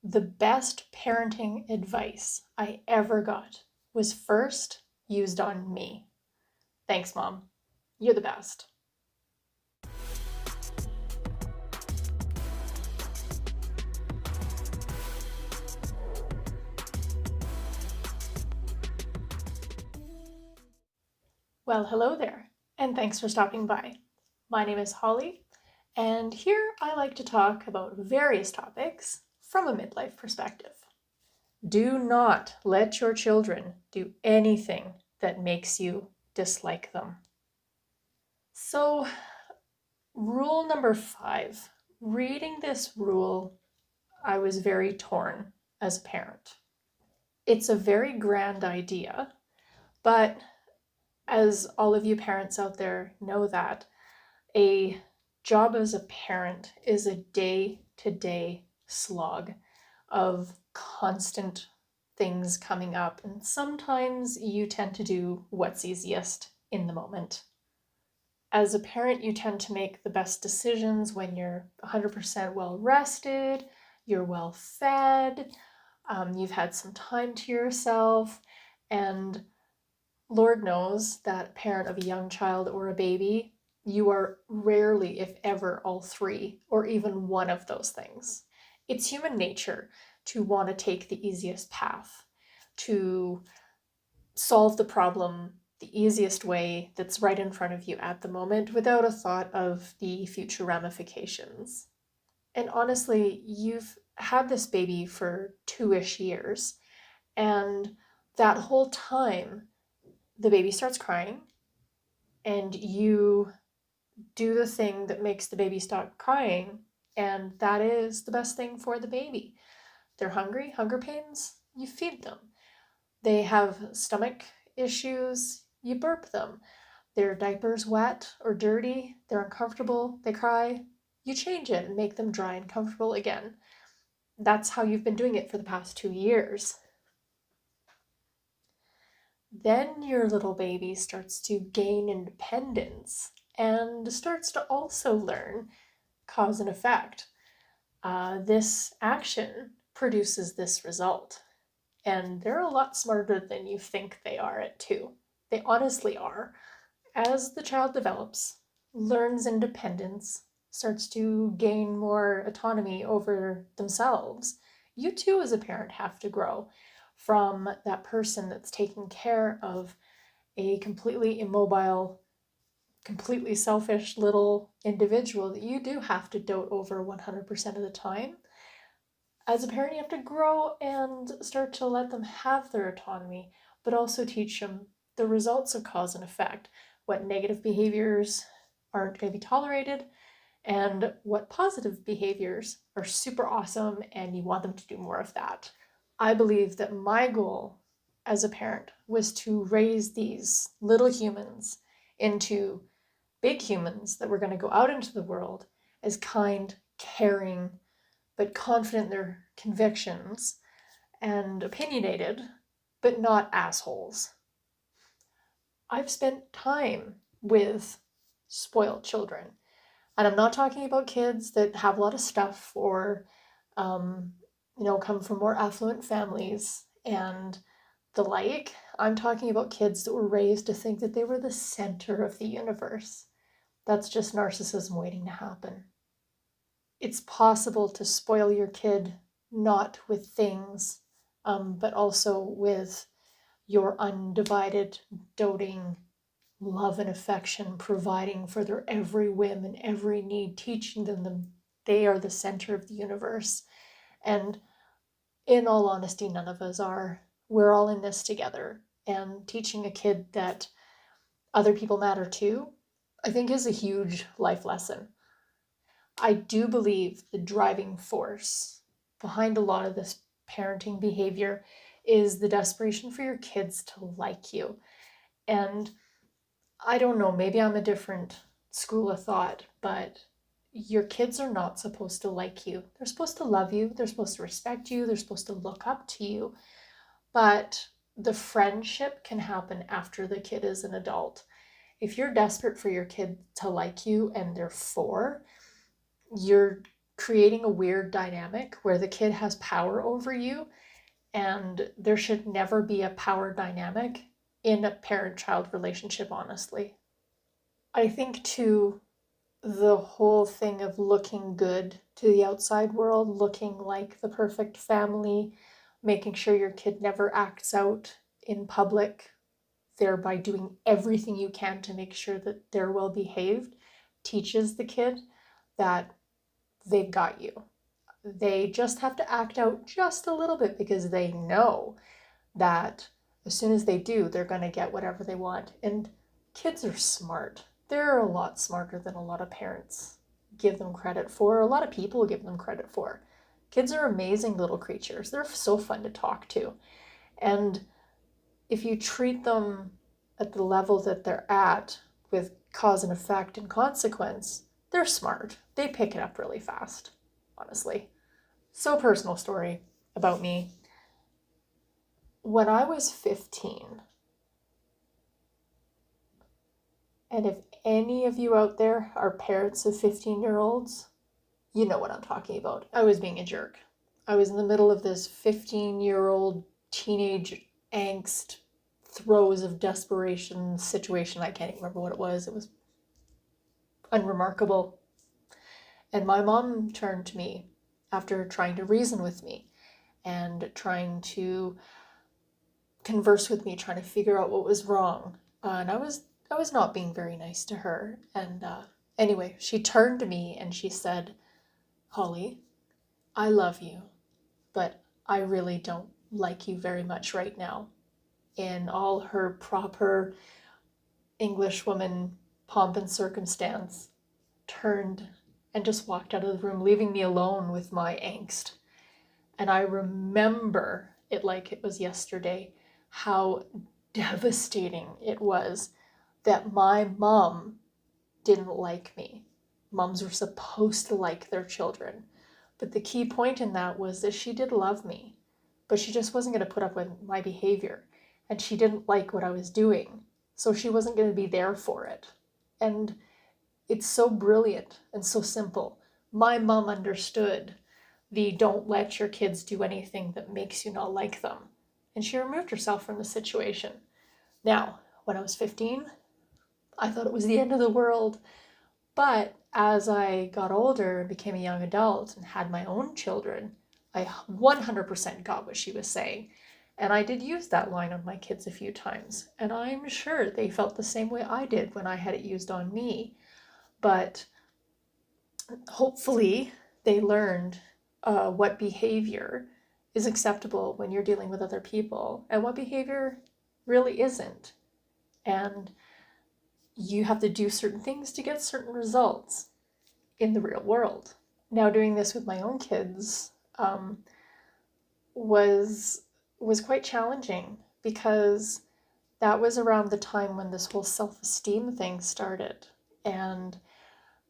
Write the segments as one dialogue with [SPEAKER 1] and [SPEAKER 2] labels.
[SPEAKER 1] The best parenting advice I ever got was first used on me. Thanks, Mom. You're the best. Well, hello there, and thanks for stopping by. My name is Holly, and here I like to talk about various topics from a midlife perspective. Do not let your children do anything that makes you dislike them. So, rule number 5. Reading this rule, I was very torn as a parent. It's a very grand idea, but as all of you parents out there know that, a job as a parent is a day-to-day slog of constant things coming up, and sometimes you tend to do what's easiest in the moment. As a parent, you tend to make the best decisions when you're 100% well rested, you're well fed, you've had some time to yourself, and Lord knows that a parent of a young child or a baby, you are rarely, if ever, all three or even one of those things. It's human nature to want to take the easiest path, to solve the problem the easiest way that's right in front of you at the moment without a thought of the future ramifications. And honestly, you've had this baby for 2-ish years, and that whole time, the baby starts crying, and you do the thing that makes the baby stop crying, and that is the best thing for the baby. They're hungry, hunger pains, you feed them. They have stomach issues, you burp them. Their diaper's wet or dirty, they're uncomfortable, they cry, you change it and make them dry and comfortable again. That's how you've been doing it for the past 2 years. Then your little baby starts to gain independence and starts to also learn cause and effect. This action produces this result. And they're a lot smarter than you think they are at 2. They honestly are. As the child develops, learns independence, starts to gain more autonomy over themselves, you too as a parent have to grow from that person that's taking care of a completely immobile, completely selfish little individual that you do have to dote over 100% of the time. As a parent, you have to grow and start to let them have their autonomy, but also teach them the results of cause and effect, what negative behaviors aren't going to be tolerated, and what positive behaviors are super awesome and you want them to do more of that. I believe that my goal as a parent was to raise these little humans into big humans that were going to go out into the world as kind, caring, but confident in their convictions, and opinionated, but not assholes. I've spent time with spoiled children, and I'm not talking about kids that have a lot of stuff or, come from more affluent families and the like. I'm talking about kids that were raised to think that they were the center of the universe. That's just narcissism waiting to happen. It's possible to spoil your kid not with things, but also with your undivided, doting love and affection, providing for their every whim and every need, teaching them they are the center of the universe. And in all honesty, none of us are. We're all in this together. And teaching a kid that other people matter too, I think is a huge life lesson. I do believe the driving force behind a lot of this parenting behavior is the desperation for your kids to like you. And I don't know, maybe I'm a different school of thought, but your kids are not supposed to like you. They're supposed to love you, they're supposed to respect you, they're supposed to look up to you. But the friendship can happen after the kid is an adult. If you're desperate for your kid to like you and they're 4, you're creating a weird dynamic where the kid has power over you, and there should never be a power dynamic in a parent-child relationship, honestly. I think too, the whole thing of looking good to the outside world, looking like the perfect family, making sure your kid never acts out in public, thereby doing everything you can to make sure that they're well behaved, teaches the kid that they've got you. They just have to act out just a little bit because they know that as soon as they do, they're going to get whatever they want. And kids are smart. They're a lot smarter than a lot of parents give them credit for, a lot of people give them credit for. Kids are amazing little creatures. They're so fun to talk to. And if you treat them at the level that they're at with cause and effect and consequence, they're smart. They pick it up really fast, honestly. So, personal story about me. When I was 15, and if any of you out there are parents of 15-year-olds, you know what I'm talking about. I was being a jerk. I was in the middle of this 15-year-old teenage angst, throes of desperation situation. I can't even remember what it was. It was unremarkable. And my mom turned to me after trying to reason with me and trying to converse with me, trying to figure out what was wrong. And I was not being very nice to her. And anyway, she turned to me and she said, "Holly, I love you, but I really don't like you very much right now." In all her proper English woman pomp and circumstance, turned and just walked out of the room, leaving me alone with my angst. And I remember it like it was yesterday, how devastating it was that my mom didn't like me. Moms were supposed to like their children. But the key point in that was that she did love me, but she just wasn't going to put up with my behavior. And she didn't like what I was doing, so she wasn't going to be there for it. And it's so brilliant and so simple. My mom understood the don't let your kids do anything that makes you not like them. And she removed herself from the situation. Now, when I was 15, I thought it was the end of the world. But as I got older and became a young adult and had my own children, I 100% got what she was saying. And I did use that line on my kids a few times. And I'm sure they felt the same way I did when I had it used on me. But hopefully they learned what behavior is acceptable when you're dealing with other people and what behavior really isn't. And you have to do certain things to get certain results in the real world. Now, doing this with my own kids was quite challenging because that was around the time when this whole self-esteem thing started. And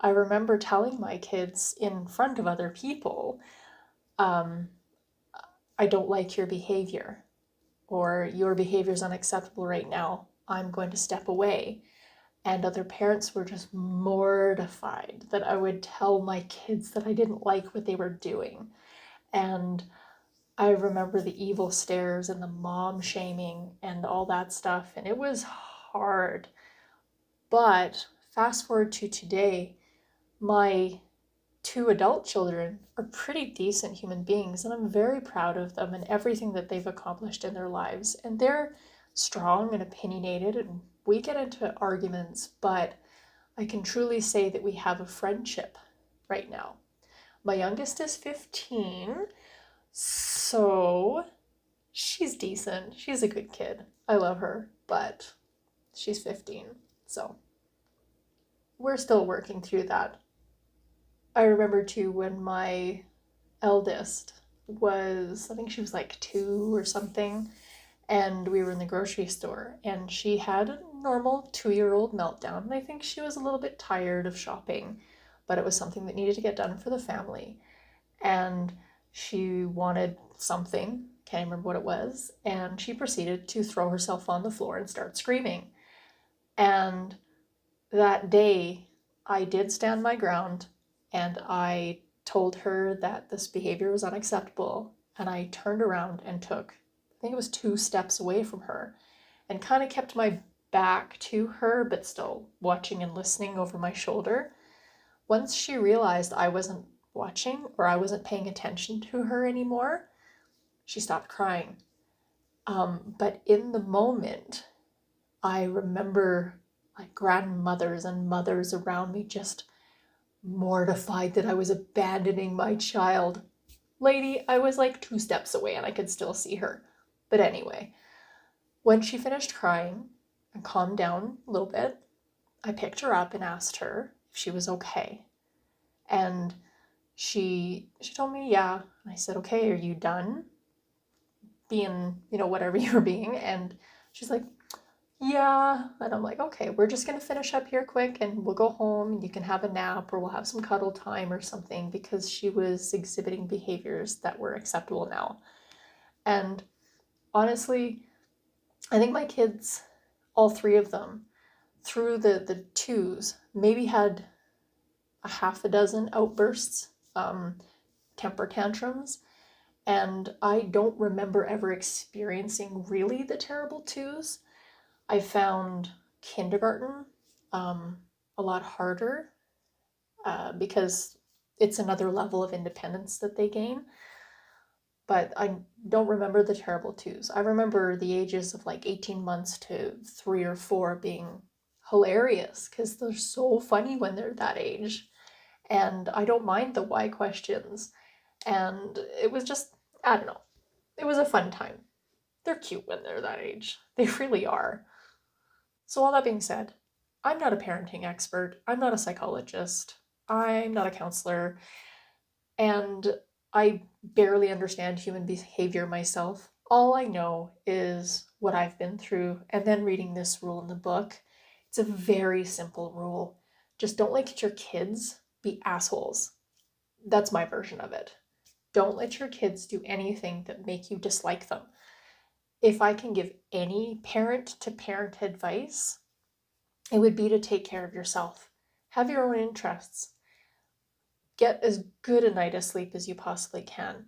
[SPEAKER 1] I remember telling my kids in front of other people, I don't like your behavior, or your behavior is unacceptable right now. I'm going to step away. And other parents were just mortified that I would tell my kids that I didn't like what they were doing. And I remember the evil stares and the mom shaming and all that stuff. And it was hard. But fast forward to today, my 2 adult children are pretty decent human beings, and I'm very proud of them and everything that they've accomplished in their lives. And they're strong and opinionated, and we get into arguments, but I can truly say that we have a friendship right now. My youngest is 15, so she's decent. She's a good kid. I love her, but she's 15, so we're still working through that. I remember too when my eldest was, I think she was like 2 or something, and we were in the grocery store, and she had a normal 2-year-old meltdown. And I think she was a little bit tired of shopping, but it was something that needed to get done for the family. And she wanted something, can't remember what it was, and she proceeded to throw herself on the floor and start screaming. And that day, I did stand my ground, and I told her that this behavior was unacceptable, and I turned around and took, I think it was 2 steps away from her, and kind of kept my back to her, but still watching and listening over my shoulder. Once she realized I wasn't watching or I wasn't paying attention to her anymore, she stopped crying. But in the moment, I remember like grandmothers and mothers around me just mortified that I was abandoning my child. Lady, I was like 2 steps away and I could still see her. But anyway, when she finished crying and calmed down a little bit, I picked her up and asked her if she was okay. And she told me, yeah. And I said, okay, are you done being, whatever you're being? And she's like, yeah. And I'm like, okay, we're just going to finish up here quick and we'll go home and you can have a nap or we'll have some cuddle time or something, because she was exhibiting behaviors that were acceptable now. And honestly, I think my kids, all 3 of them, through the 2s, maybe had a half a dozen outbursts, temper tantrums. And I don't remember ever experiencing really the terrible 2s. I found kindergarten a lot harder because it's another level of independence that they gain. But I don't remember the terrible 2s. I remember the ages of like 18 months to 3 or 4 being hilarious because they're so funny when they're that age. And I don't mind the why questions. And it was just, I don't know, it was a fun time. They're cute when they're that age. They really are. So all that being said, I'm not a parenting expert. I'm not a psychologist. I'm not a counselor. And I barely understand human behavior myself. All I know is what I've been through, and then reading this rule in the book. It's a very simple rule. Just don't let your kids be assholes. That's my version of it. Don't let your kids do anything that make you dislike them. If I can give any parent-to-parent advice, it would be to take care of yourself. Have your own interests. Get as good a night of sleep as you possibly can.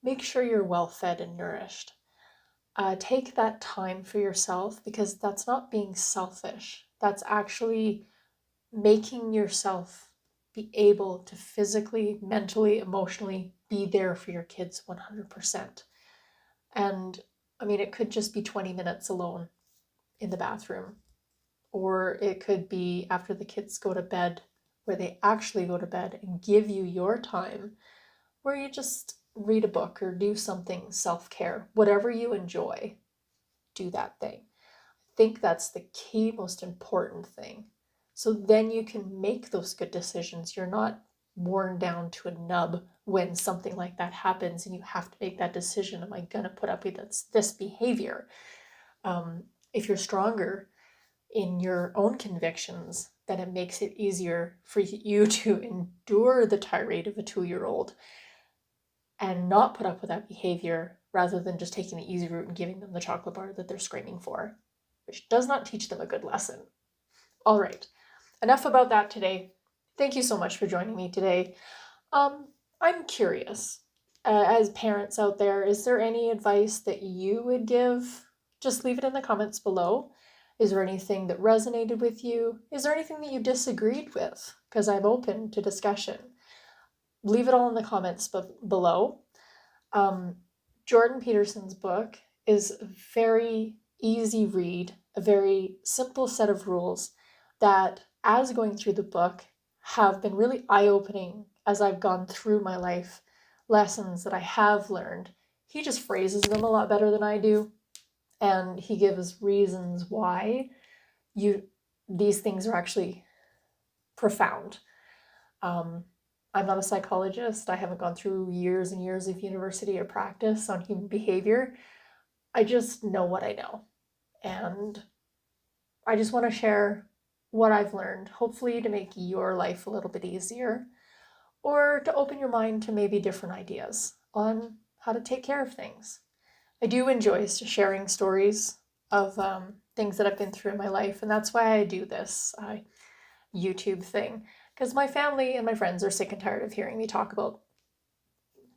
[SPEAKER 1] Make sure you're well fed and nourished. Take that time for yourself, because that's not being selfish. That's actually making yourself be able to physically, mentally, emotionally be there for your kids 100%. And I mean, it could just be 20 minutes alone in the bathroom, or it could be after the kids go to bed, where they actually go to bed and give you your time, where you just read a book or do something self-care. Whatever you enjoy, do that thing. I think that's the key, most important thing. So then you can make those good decisions. You're not worn down to a nub when something like that happens and you have to make that decision. Am I going to put up with this behavior? If you're stronger in your own convictions, then it makes it easier for you to endure the tirade of a 2-year-old and not put up with that behavior, rather than just taking the easy route and giving them the chocolate bar that they're screaming for, which does not teach them a good lesson. All right, enough about that today. Thank you so much for joining me today. I'm curious, as parents out there, is there any advice that you would give? Just leave it in the comments below. Is there anything that resonated with you? Is there anything that you disagreed with? Because I'm open to discussion. Leave it all in the comments below. Jordan Peterson's book is a very easy read, a very simple set of rules that, as going through the book, have been really eye-opening as I've gone through my life, lessons that I have learned. He just phrases them a lot better than I do, and he gives reasons why these things are actually profound. I'm not a psychologist. I haven't gone through years and years of university or practice on human behavior. I just know what I know. And I just want to share what I've learned, hopefully to make your life a little bit easier, or to open your mind to maybe different ideas on how to take care of things. I do enjoy sharing stories of things that I've been through in my life, and that's why I do this YouTube thing. Because my family and my friends are sick and tired of hearing me talk about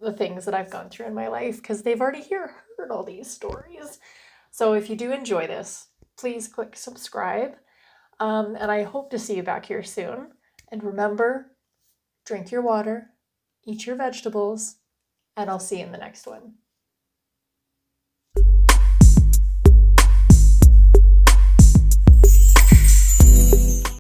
[SPEAKER 1] the things that I've gone through in my life because they've already heard all these stories. So if you do enjoy this, please click subscribe. And I hope to see you back here soon. And remember, drink your water, eat your vegetables, and I'll see you in the next one.